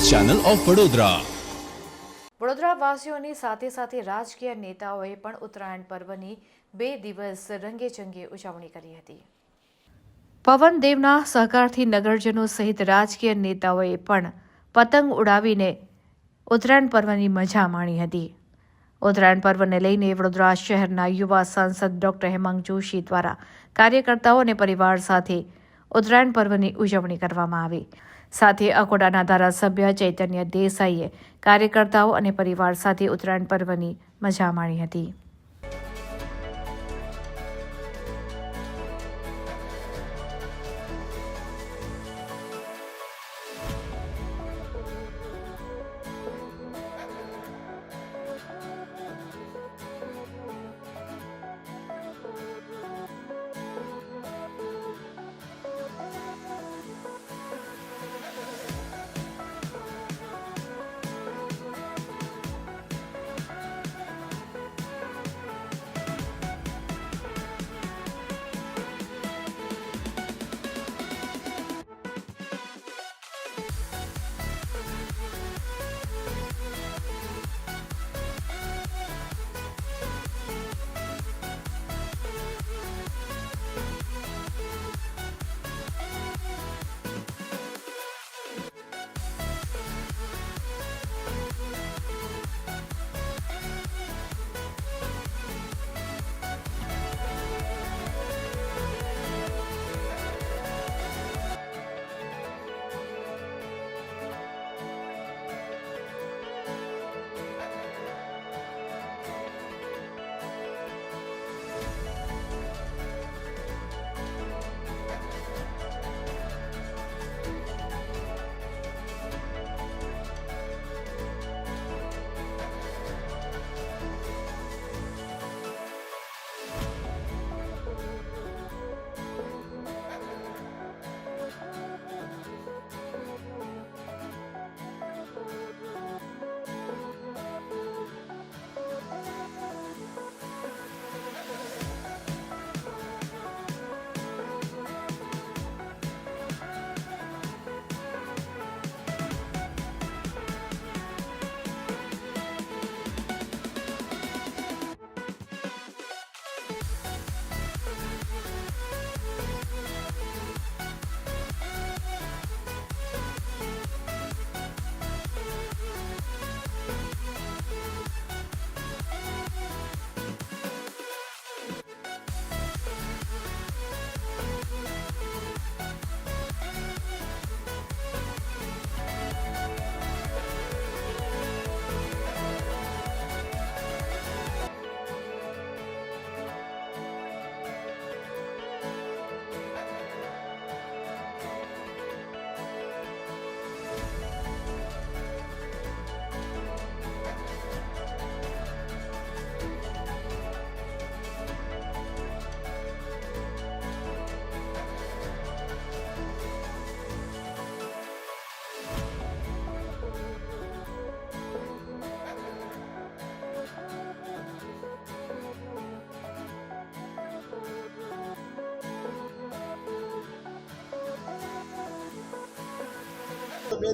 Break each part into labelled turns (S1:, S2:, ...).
S1: Channel of Vadodara.
S2: Vadodara વાસીઓની સાથે સાથે રાજકીય નેતાઓએ પણ ઉત્તરાયણ પર્વની 2 દિવસ રંગેચંગે ઉજવણી કરી હતી। પવન દેવના સહકારથી નગરજનો સહિત રાજકીય નેતાઓએ પણ પતંગ ઉડાવીને ઉત્તરાયણ પર્વની મજા માણી હતી। ઉત્તરાયણ પર્વને લઈને વડોદરા શહેરના યુવા સાંસદ ડોક્ટર હેમાંગ જોશી દ્વારા કાર્યકર્તાઓ અને પરિવાર સાથે ઉત્તરાયણ પર્વની ઉજવણી કરવામાં આવી। સાથે અકોડાના ધારાસભ્ય ચૈતન્ય દેસાઈએ કાર્યકર્તાઓ અને પરિવાર સાથે ઉત્તરાયણ પર્વની મજા માણી હતી।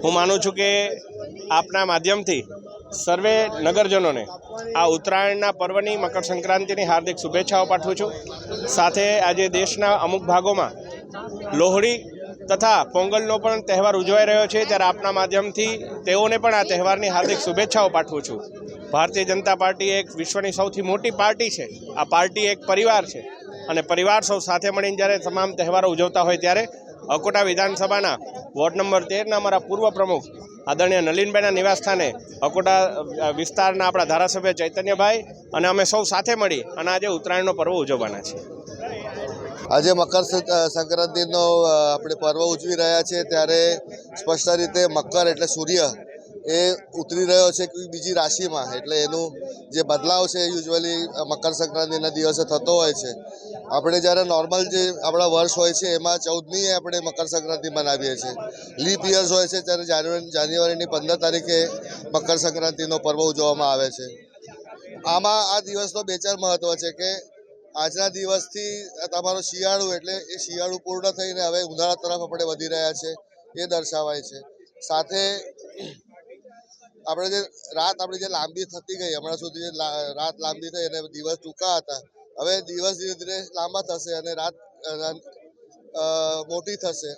S3: હું માનું છું કે આપના માધ્યમથી સર્વે નગરજનોને આ ઉત્તરાયણના પર્વની મકર સંક્રાંતિની હાર્દિક શુભેચ્છાઓ પાઠવું છું। સાથે આજે દેશના અમુક ભાગોમાં લોહડી તથા પોંગલનો પણ તહેવાર ઉજવાઈ રહ્યો છે, ત્યારે આપના માધ્યમથી તેઓને પણ આ તહેવારની હાર્દિક શુભેચ્છાઓ પાઠવું છું। ભારતીય જનતા પાર્ટી એક વિશ્વની સૌથી મોટી પાર્ટી છે। આ પાર્ટી એક પરિવાર છે અને પરિવાર સૌ સાથે મળીને જ્યારે તમામ તહેવારો ઉજવતા હોય ત્યારે અકોટા વિધાનસભાના વોર્ડ નંબર 13ના અમારા પૂર્વ પ્રમુખ આદરણીય નલિનભાઈના નિવાસસ્થાને અકોટા વિસ્તારના આપણા ધારાસભ્ય ચૈતન્યભાઈ અને અમે સૌ સાથે મળી અને આજે ઉત્તરાયણનો પર્વ ઉજવવાના છીએ।
S4: આજે મકર સંક્રાંતિનો આપણે પર્વ ઉજવી રહ્યા છીએ, ત્યારે સ્પષ્ટ રીતે મકર એટલે સૂર્ય એ ઉતરી રહ્યો છે બીજી રાશિમાં, એટલે એનું જે બદલાવ છે યુઝ્યુઅલી મકર સંક્રાંતિના દિવસે થતો હોય છે। આપણે જ્યારે નોર્મલ જે આપણા વર્ષ હોય છે એમાં 14મીએ આપણે મકર સંક્રાંતિ મનાવીએ છીએ। લીપ યર્સ હોય છે ત્યારે જાન્યુઆરીની 15 તારીખે મકર સંક્રાંતિનો પર્વ ઉજવવામાં આવે છે। આમાં આ દિવસનો બે ચાર મહત્વ છે કે આજના દિવસથી તમારો શિયાળુ એટલે એ શિયાળુ પૂર્ણ થઈને હવે ઉનાળા તરફ આપણે વધી રહ્યા છે એ દર્શાવાય છે। સાથે આપણે જે રાત આપણી જે લાંબી થતી ગઈ હમણાં સુધી જે રાત લાંબી થઈ અને દિવસ ટૂંકા હતા, હવે દિવસ ધીરે ધીરે લાંબા થશે અને રાત મોટી થશે,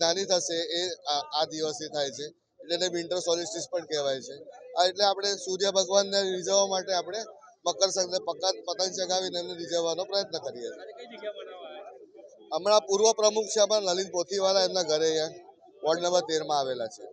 S4: નાની થશે. એ આ દિવસથી થાય છે એટલે એને વિન્ટર સોલિસ્ટિસ પણ કહેવાય છે. આ એટલે આપણે સૂર્ય ભગવાનને રીઝવવા માટે આપણે મકર સંક્રાંતિ પતંગ ચગાવીને એને રીઝવવાનો પ્રયત્ન કરીએ છીએ. હમણાં પૂર્વ પ્રમુખ છે અમારા નલિન પોથીવાલા, એમના ઘરે અહીંયા વોર્ડ નંબર 13 આવેલા છે.